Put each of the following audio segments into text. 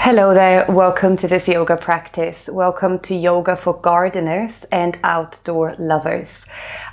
Hello there, welcome to this yoga practice. Welcome to yoga for gardeners and outdoor lovers.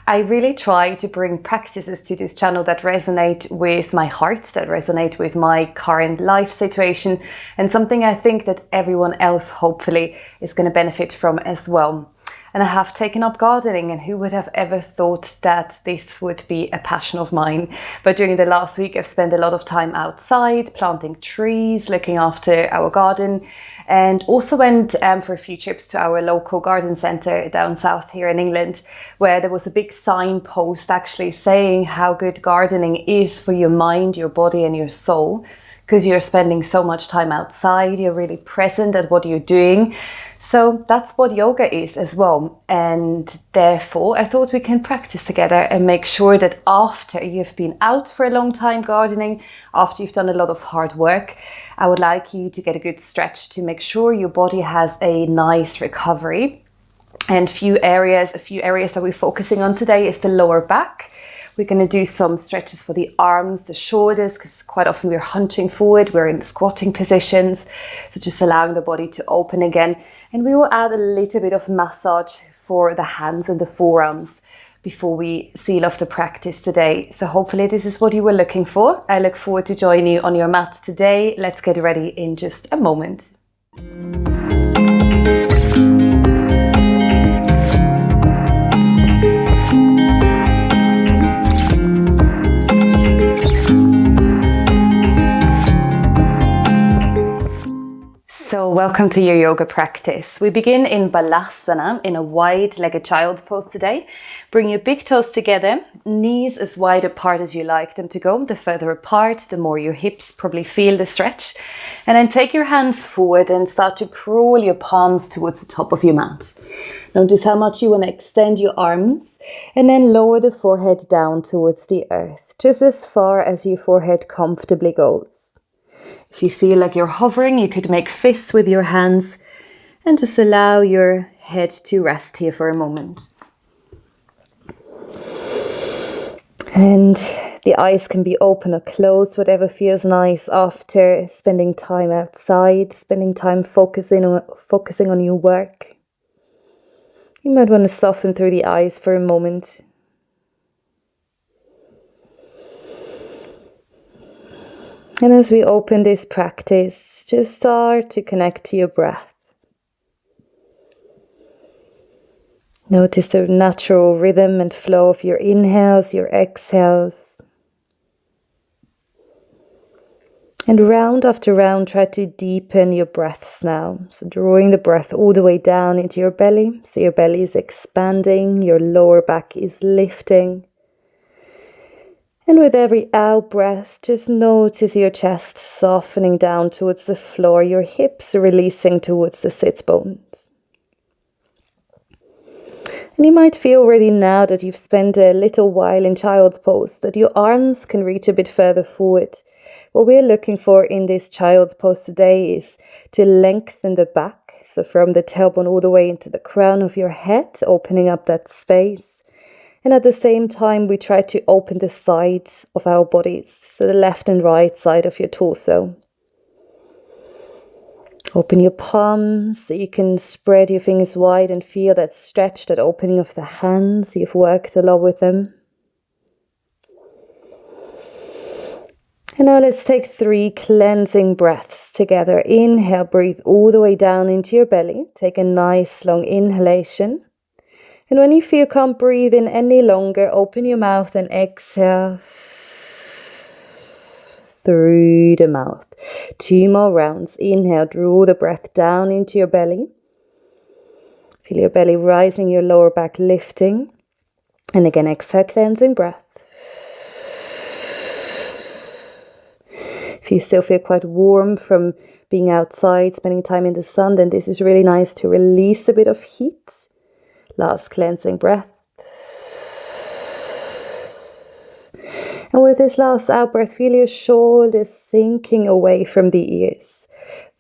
I really try to bring practices to this channel that resonate with my heart, that resonate with my current life situation, and something I think that everyone else hopefully is going to benefit from as well. And I have taken up gardening, and who would have ever thought that this would be a passion of mine? But during the last week, I've spent a lot of time outside, planting trees, looking after our garden, and also went for a few trips to our local garden centre down south here in England, where there was a big signpost actually saying how good gardening is for your mind, your body and your soul, because you're spending so much time outside, you're really present at what you're doing. So that's what yoga is as well, and therefore I thought we can practice together and make sure that after you've been out for a long time gardening, after you've done a lot of hard work, I would like you to get a good stretch to make sure your body has a nice recovery. And a few areas that we're focusing on today is the lower back. We're going to do some stretches for the arms, the shoulders, because quite often we're hunching forward, we're in squatting positions. So just allowing the body to open again. And we will add a little bit of massage for the hands and the forearms before we seal off the practice today. So hopefully this is what you were looking for. I look forward to joining you on your mat today. Let's get ready in just a moment. So welcome to your yoga practice. We begin in Balasana, in a wide-legged child's pose today. Bring your big toes together, knees as wide apart as you like them to go. The further apart, the more your hips probably feel the stretch. And then take your hands forward and start to crawl your palms towards the top of your mat. Notice how much you want to extend your arms, and then lower the forehead down towards the earth, just as far as your forehead comfortably goes. If you feel like you're hovering, you could make fists with your hands and just allow your head to rest here for a moment. And the eyes can be open or closed, whatever feels nice after spending time outside, spending time focusing on your work. You might want to soften through the eyes for a moment. And as we open this practice, just start to connect to your breath. Notice the natural rhythm and flow of your inhales, your exhales. And round after round, try to deepen your breaths now. So drawing the breath all the way down into your belly. So your belly is expanding, your lower back is lifting. And with every out breath, just notice your chest softening down towards the floor, your hips releasing towards the sits bones. And you might feel already now that you've spent a little while in child's pose, that your arms can reach a bit further forward. What we're looking for in this child's pose today is to lengthen the back, so from the tailbone all the way into the crown of your head, opening up that space. And at the same time, we try to open the sides of our bodies, so the left and right side of your torso. Open your palms, so you can spread your fingers wide and feel that stretch, that opening of the hands. You've worked a lot with them. And now let's take 3 cleansing breaths together. Inhale, breathe all the way down into your belly. Take a nice long inhalation. And when you feel you can't breathe in any longer, open your mouth and exhale through the mouth. 2 more rounds. Inhale, draw the breath down into your belly. Feel your belly rising, your lower back lifting. And again, exhale, cleansing breath. If you still feel quite warm from being outside, spending time in the sun, then this is really nice to release a bit of heat. Last cleansing breath. And with this last out breath, feel your shoulders sinking away from the ears.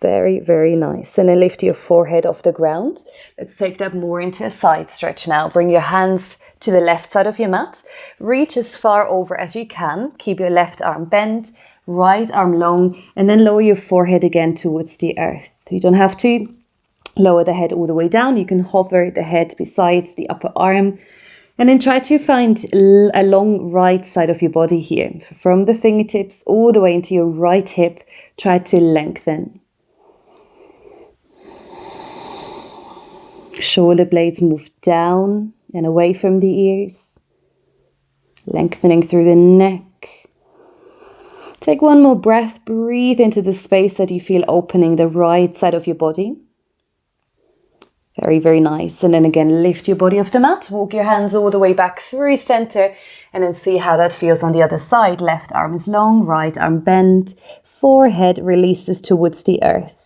Very, very nice. And then lift your forehead off the ground. Let's take that more into a side stretch now. Bring your hands to the left side of your mat. Reach as far over as you can. Keep your left arm bent. right arm long, and then lower your forehead again towards the earth. You don't have to lower the head all the way down. You can hover the head besides the upper arm, and then try to find a long right side of your body here. From the fingertips all the way into your right hip, try to lengthen. Shoulder blades move down and away from the ears, lengthening through the neck. Take one more breath, breathe into the space that you feel opening the right side of your body. Very, very nice. And then again, lift your body off the mat, walk your hands all the way back through center, and then see how that feels on the other side. Left arm is long, right arm bent, forehead releases towards the earth.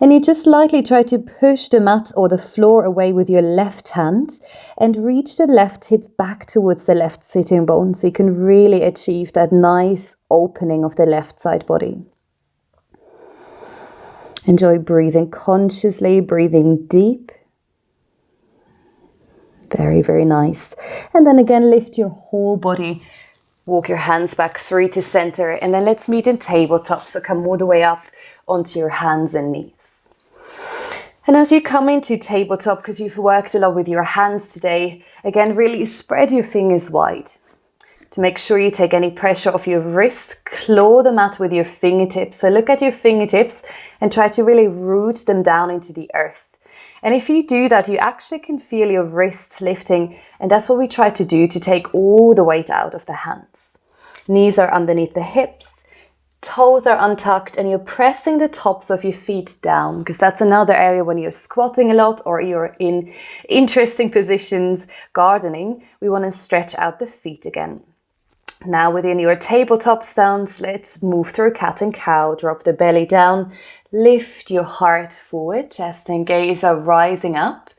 And you just lightly try to push the mat or the floor away with your left hand and reach the left hip back towards the left sitting bone, so you can really achieve that nice opening of the left side body. Enjoy breathing consciously, breathing deep. Very, very nice. And then again, lift your whole body. Walk your hands back through to center, and then let's meet in tabletop. So come all the way up onto your hands and knees. And as you come into tabletop, because you've worked a lot with your hands today, again, really spread your fingers wide. To make sure you take any pressure off your wrists, claw the mat with your fingertips. So look at your fingertips and try to really root them down into the earth. And if you do that, you actually can feel your wrists lifting, and that's what we try to do to take all the weight out of the hands. Knees are underneath the hips, toes are untucked, and you're pressing the tops of your feet down, because that's another area when you're squatting a lot or you're in interesting positions gardening, we want to stretch out the feet again. Now within your tabletop stance, let's move through cat and cow. Drop the belly down, lift your heart forward, chest and gaze are rising up.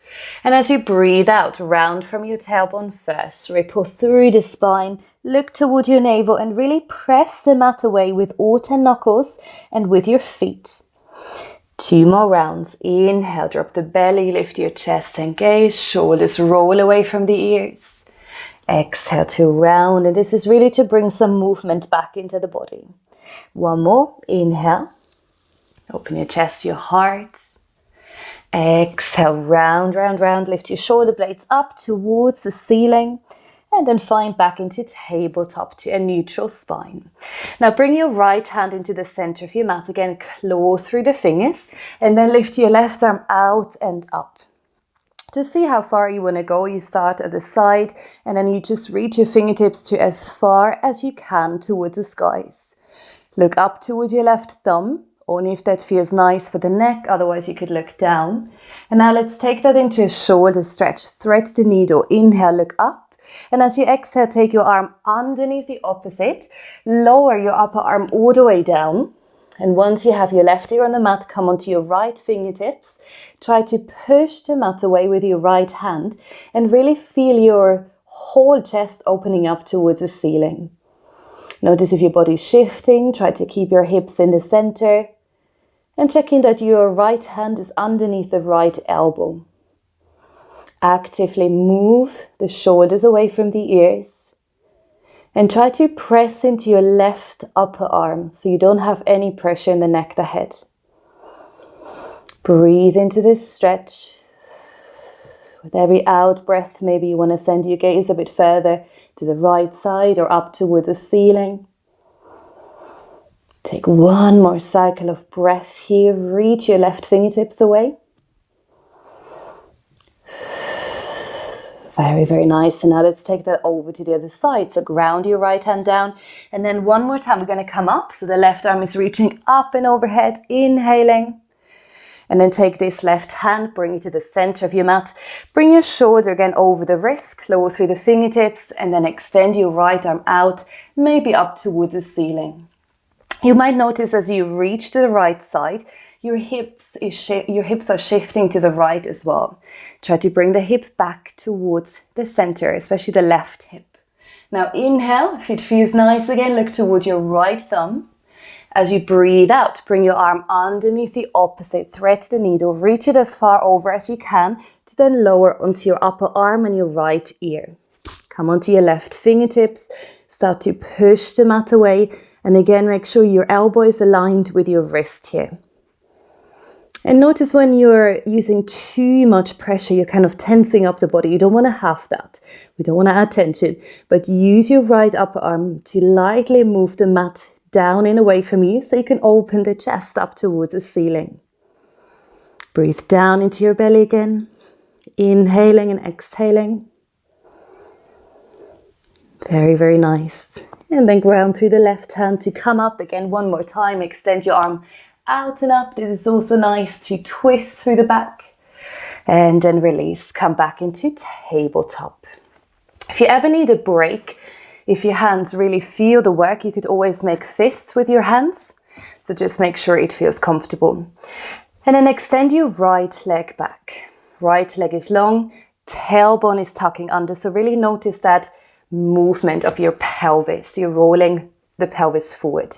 And as you breathe out, round from your tailbone first, ripple through the spine, look toward your navel and really press the mat away with all 10 knuckles and with your feet. 2 more rounds. Inhale, drop the belly, lift your chest and gaze, shoulders roll away from the ears. Exhale to round, and this is really to bring some movement back into the body. 1 more. Inhale. Open your chest, your heart. Exhale, round, round, round. Lift your shoulder blades up towards the ceiling. And then find back into tabletop to a neutral spine. Now bring your right hand into the center of your mat. Again, claw through the fingers. And then lift your left arm out and up. Just see how far you want to go. You start at the side and then you just reach your fingertips to as far as you can towards the skies. Look up towards your left thumb, only if that feels nice for the neck, otherwise you could look down. And now let's take that into a shoulder stretch. Thread the needle. Inhale, look up. And as you exhale, take your arm underneath the opposite. Lower your upper arm all the way down. And once you have your left ear on the mat, come onto your right fingertips. Try to push the mat away with your right hand and really feel your whole chest opening up towards the ceiling. Notice if your body's shifting. Try to keep your hips in the center and checking that your right hand is underneath the right elbow. Actively move the shoulders away from the ears. And try to press into your left upper arm so you don't have any pressure in the neck, the head. Breathe into this stretch. With every out breath, maybe you want to send your gaze a bit further to the right side or up towards the ceiling. Take 1 more cycle of breath here. Reach your left fingertips away. Very, very nice. And now let's take that over to the other side. So ground your right hand down. And then 1 more time, we're going to come up. So the left arm is reaching up and overhead, inhaling. And then take this left hand, bring it to the center of your mat. Bring your shoulder again over the wrist, claw through the fingertips, and then extend your right arm out, maybe up towards the ceiling. You might notice as you reach to the right side, your hips are shifting to the right as well. Try to bring the hip back towards the center, especially the left hip. Now inhale, if it feels nice again, look towards your right thumb. As you breathe out, bring your arm underneath the opposite, thread the needle, reach it as far over as you can to then lower onto your upper arm and your right ear. Come onto your left fingertips, start to push the mat away, And again, make sure your elbow is aligned with your wrist here. And notice when you're using too much pressure, you're kind of tensing up the body. You don't want to have that. We don't want to add tension, but use your right upper arm to lightly move the mat down and away from you so you can open the chest up towards the ceiling. Breathe down into your belly again, inhaling and exhaling. Very, very nice. And then ground through the left hand to come up again one more time. Extend your arm out and up. This is also nice to twist through the back. And then release. Come back into tabletop. If you ever need a break, if your hands really feel the work, you could always make fists with your hands. So just make sure it feels comfortable. And then extend your right leg back. Right leg is long, tailbone is tucking under. So really notice that movement of your pelvis. You're rolling the pelvis forward.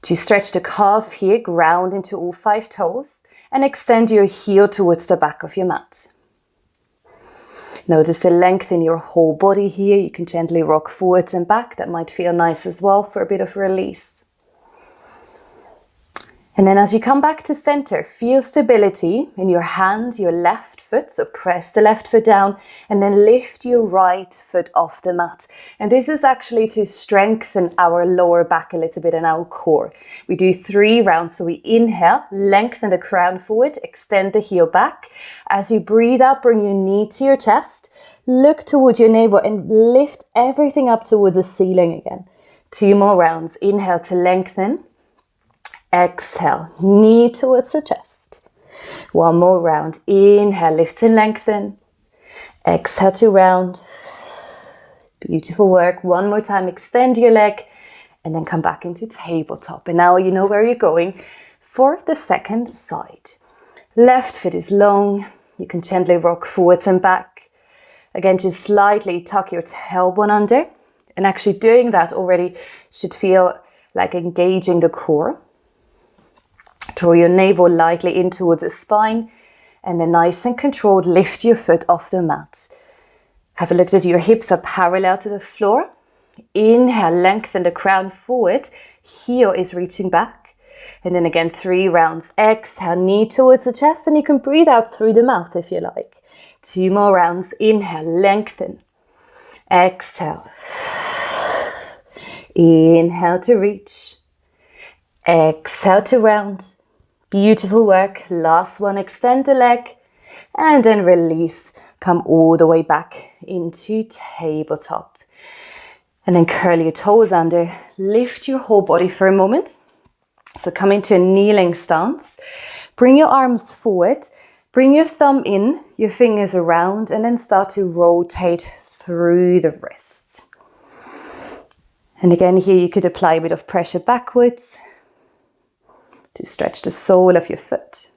To stretch the calf here, ground into all 5 toes and extend your heel towards the back of your mat. Notice the length in your whole body here. You can gently rock forwards and back. That might feel nice as well for a bit of release. And then as you come back to center, feel stability in your hand, your left foot. So press the left foot down and then lift your right foot off the mat. And this is actually to strengthen our lower back a little bit and our core. We do 3 rounds. So we inhale, lengthen the crown forward, extend the heel back. As you breathe out, bring your knee to your chest, look towards your navel and lift everything up towards the ceiling again. 2 more rounds. Inhale to lengthen. Exhale, knee towards the chest. 1 more round. Inhale, lift and lengthen. Exhale to round. Beautiful work. 1 more time. Extend your leg and then come back into tabletop. And now you know where you're going for the second side. Left foot is long. You can gently rock forwards and back. Again, just slightly tuck your tailbone under. And actually doing that already should feel like engaging the core. Draw your navel lightly in towards the spine and then nice and controlled lift your foot off the mat. Have a look that your hips are parallel to the floor. Inhale, lengthen the crown forward. Heel is reaching back. And then again, 3 rounds. Exhale, knee towards the chest and you can breathe out through the mouth if you like. 2 more rounds. Inhale, lengthen. Exhale. Inhale to reach. Exhale to round. Beautiful work. Last one, extend the leg and then release. Come all the way back into tabletop. And then curl your toes under. Lift your whole body for a moment. So come into a kneeling stance. Bring your arms forward. Bring your thumb in, your fingers around, and then start to rotate through the wrists. And again, here you could apply a bit of pressure backwards to stretch the sole of your foot,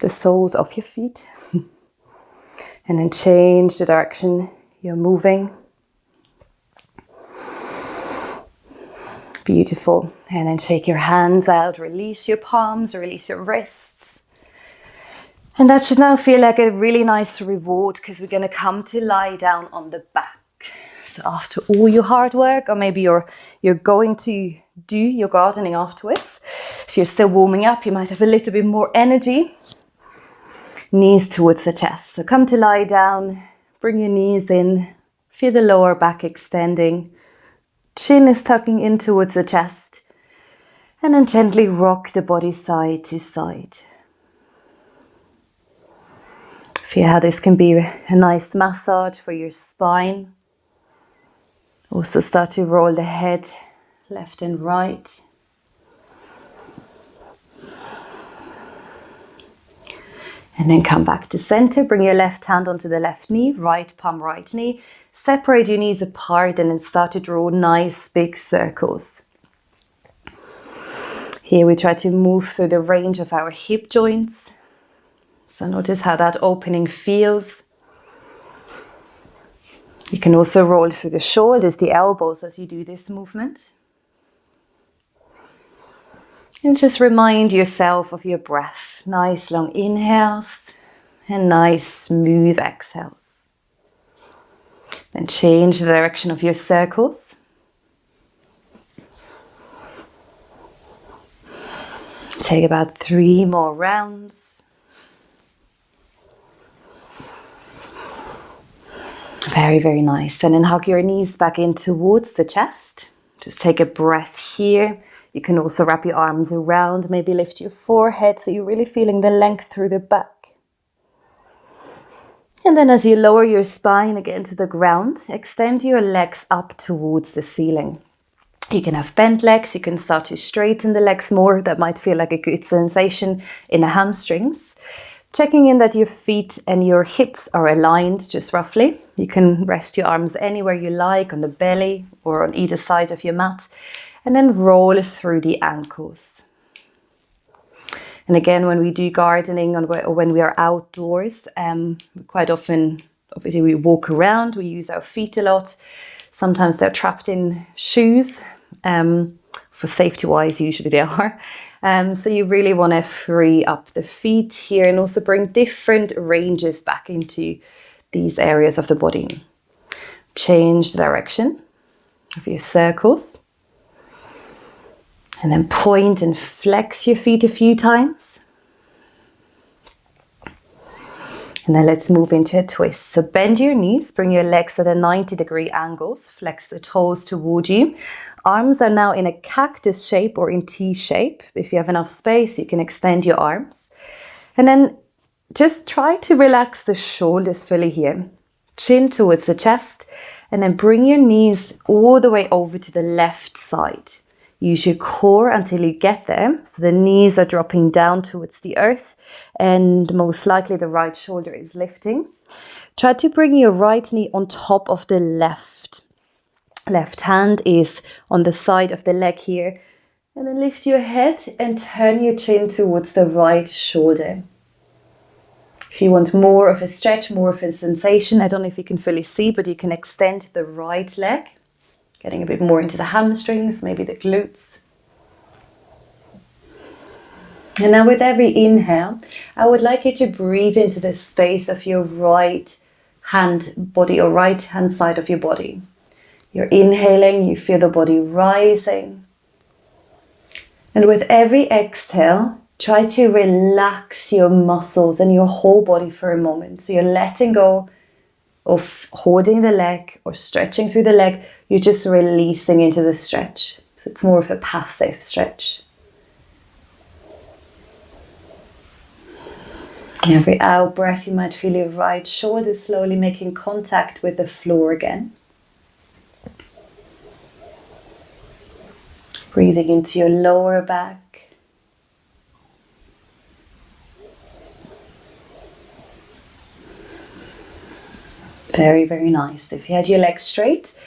the soles of your feet, and then change the direction you're moving. Beautiful. And then shake your hands out, release your palms, release your wrists. And that should now feel like a really nice reward because we're going to come to lie down on the back. So after all your hard work, or maybe you're going to do your gardening afterwards, if you're still warming up, you might have a little bit more energy. Knees towards the chest. So come to lie down, bring your knees in, feel the lower back extending, chin is tucking in towards the chest, and then gently rock the body side to side. Feel how this can be a nice massage for your spine. Also start to roll the head left and right. And then come back to center. Bring your left hand onto the left knee, right palm, right knee. Separate your knees apart and then start to draw nice big circles. Here we try to move through the range of our hip joints. So notice how that opening feels. You can also roll through the shoulders, the elbows as you do this movement. And just remind yourself of your breath. Nice long inhales and nice smooth exhales. Then change the direction of your circles. take about 3 more rounds. Very, very nice. And then hug your knees back in towards the chest. Just take a breath here. You can also wrap your arms around, maybe lift your forehead so you're really feeling the length through the back. And then as you lower your spine again to the ground, extend your legs up towards the ceiling. You can have bent legs, you can start to straighten the legs more. That might feel like a good sensation in the hamstrings. Checking in that your feet and your hips are aligned just roughly. You can rest your arms anywhere you like, on the belly or on either side of your mat. And then roll through the ankles. And again, when we do gardening or when we are outdoors, quite often, obviously we walk around, we use our feet a lot. Sometimes they're trapped in shoes. For safety wise, usually they are. So you really want to free up the feet here and also bring different ranges back into these areas of the body. Change the direction of your circles. And then point and flex your feet a few times. And then let's move into a twist. So bend your knees, bring your legs at a 90-degree angles, flex the toes toward you. Arms are now in a cactus shape or in T shape. If you have enough space, you can extend your arms. And then just try to relax the shoulders fully here. Chin towards the chest, and then bring your knees all the way over to the left side. Use your core until you get there. So the knees are dropping down towards the earth and most likely the right shoulder is lifting. Try to bring your right knee on top of the left. Left hand is on the side of the leg here. And then lift your head and turn your chin towards the right shoulder. If you want more of a stretch, more of a sensation, I don't know if you can fully see, but you can extend the right leg. Getting a bit more into the hamstrings, maybe the glutes. And now with every inhale, I would like you to breathe into the space of your right hand body or right hand side of your body. You're inhaling, you feel the body rising. And with every exhale, try to relax your muscles and your whole body for a moment. So you're letting go of holding the leg or stretching through the leg. You're just releasing into the stretch. So it's more of a passive stretch. Every out breath, you might feel your right shoulder slowly making contact with the floor again. Breathing into your lower back. Very, very nice. If you had your legs straight,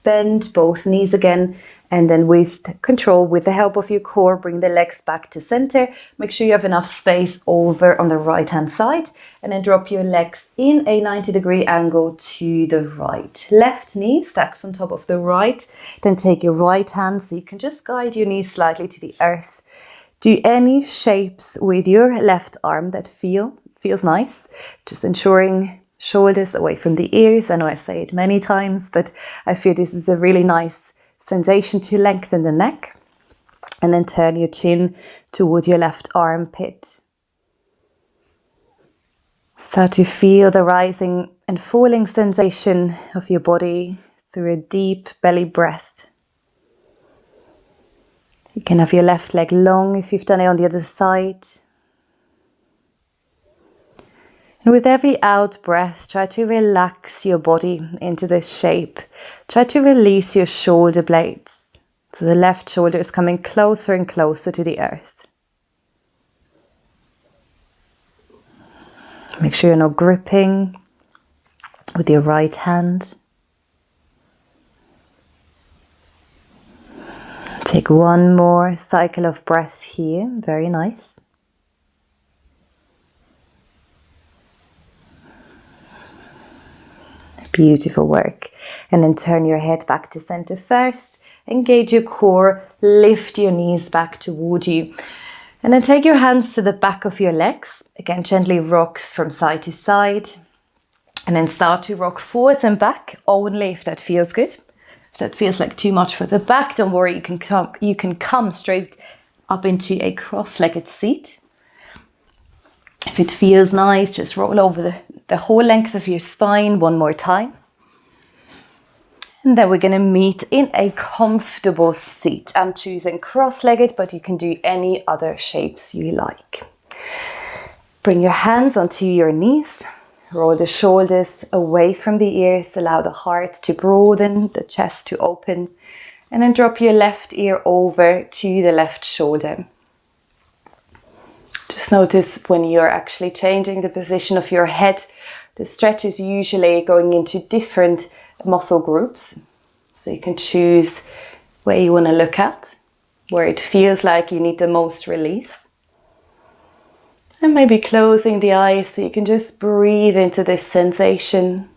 bend both knees again, and then with control, with the help of your core, bring the legs back to center. Make sure you have enough space over on the right hand side, and then drop your legs in a 90-degree angle to the right. Left knee stacks on top of the right. Then take your right hand, so you can just guide your knees slightly to the earth. Do any shapes with your left arm that feels nice. Just ensuring shoulders away from the ears. I know I say it many times, but I feel this is a really nice sensation to lengthen the neck. And then turn your chin towards your left armpit. Start to feel the rising and falling sensation of your body through a deep belly breath. You can have your left leg long if you've done it on the other side. And with every out breath, try to relax your body into this shape. Try to release your shoulder blades. So the left shoulder is coming closer and closer to the earth. Make sure you're not gripping with your right hand. Take one more cycle of breath here. Very nice. Beautiful work. And then turn your head back to center first. Engage your core. Lift your knees back toward you. And then take your hands to the back of your legs. Again, gently rock from side to side. And then start to rock forwards and back, only if that feels good. If that feels like too much for the back, don't worry, you can come straight up into a cross-legged seat. If it feels nice, just roll over the whole length of your spine one more time. And then we're going to meet in a comfortable seat. I'm choosing cross-legged, but you can do any other shapes you like. Bring your hands onto your knees. Roll the shoulders away from the ears. Allow the heart to broaden, the chest to open. And then drop your left ear over to the left shoulder. Just notice when you're actually changing the position of your head, the stretch is usually going into different muscle groups. So you can choose where you want to look at, where it feels like you need the most release. And maybe closing the eyes so you can just breathe into this sensation.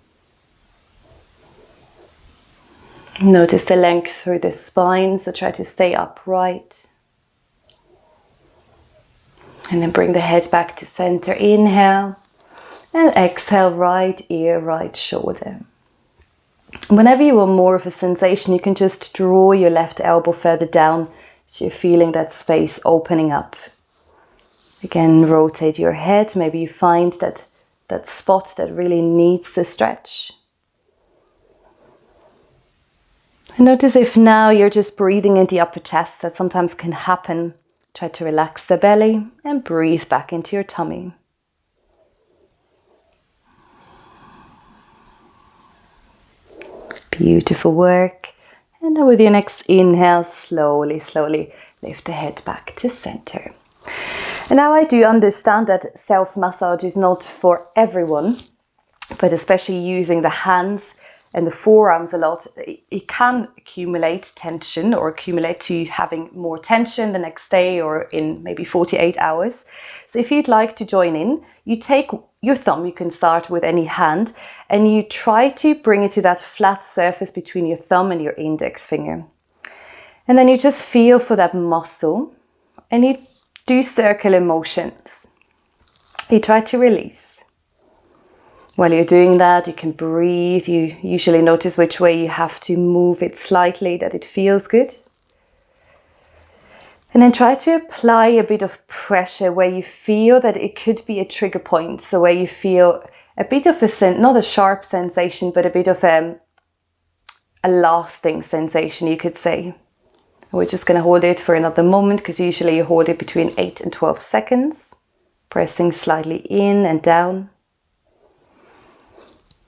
Notice the length through the spine, so try to stay upright. And then bring the head back to center. Inhale. And exhale, right ear, right shoulder. Whenever you want more of a sensation, you can just draw your left elbow further down so you're feeling that space opening up. Again, rotate your head. Maybe you find that spot that really needs to stretch. And notice if now you're just breathing in the upper chest, that sometimes can happen. Try to relax the belly and breathe back into your tummy. Beautiful work. And now with your next inhale, slowly lift the head back to center. And now I do understand that self-massage is not for everyone, but especially using the hands and the forearms a lot, it can accumulate tension or accumulate to having more tension the next day or in maybe 48 hours. So if you'd like to join in, you take your thumb, you can start with any hand, and you try to bring it to that flat surface between your thumb and your index finger. And then you just feel for that muscle and you do circular motions. You try to release. While you're doing that, you can breathe. You usually notice which way you have to move it slightly, that it feels good. And then try to apply a bit of pressure where you feel that it could be a trigger point. So where you feel a bit of not a sharp sensation, but a bit of a lasting sensation, you could say. We're just going to hold it for another moment, because usually you hold it between 8 and 12 seconds. Pressing slightly in and down.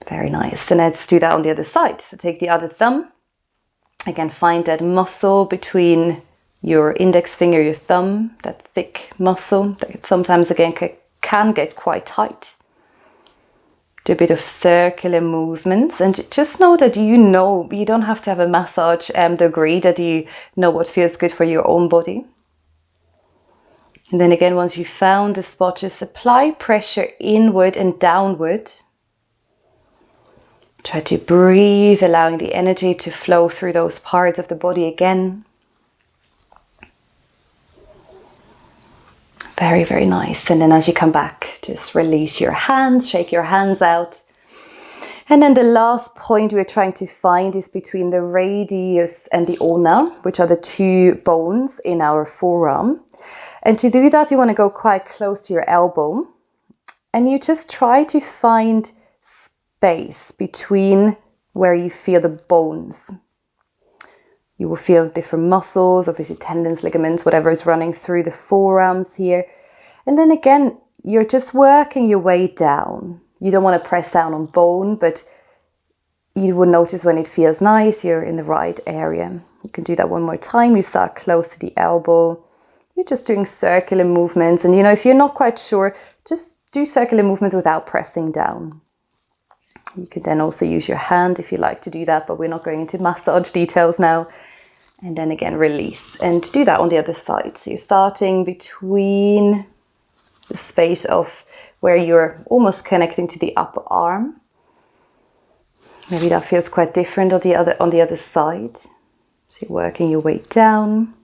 Very nice. And let's do that on the other side. So take the other thumb. Again, find that muscle between your index finger, your thumb, that thick muscle that sometimes again can get quite tight. Do a bit of circular movements, and just know that you don't have to have a massage degree, that you know what feels good for your own body. And then again, once you've found a spot, just apply pressure inward and downward. Try to breathe, allowing the energy to flow through those parts of the body again. Very, very nice. And then as you come back, just release your hands, shake your hands out. And then the last point we're trying to find is between the radius and the ulna, which are the two bones in our forearm. And to do that, you want to go quite close to your elbow. And you just try to find space between where you feel the bones. You will feel different muscles, obviously tendons, ligaments, whatever is running through the forearms here. And then again, you're just working your way down. You don't want to press down on bone, but you will notice when it feels nice, you're in the right area. You can do that one more time. You start close to the elbow. You're just doing circular movements. And if you're not quite sure, just do circular movements without pressing down. You could then also use your hand if you like to do that, but we're not going into massage details now. And then again, release. And do that on the other side. So you're starting between the space of where you're almost connecting to the upper arm. Maybe that feels quite different on the other side. So you're working your way down.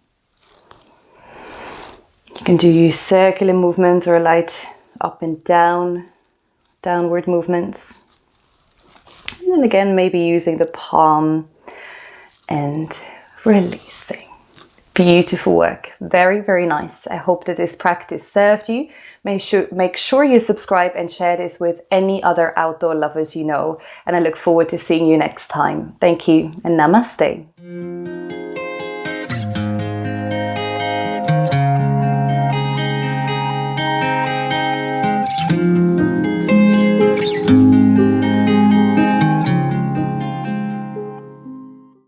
You can do circular movements or light up and down, downward movements. And then again, maybe using the palm and releasing. Beautiful work. Very, very nice. I hope that this practice served you. Make sure you subscribe and share this with any other outdoor lovers you know. And I look forward to seeing you next time. Thank you and namaste.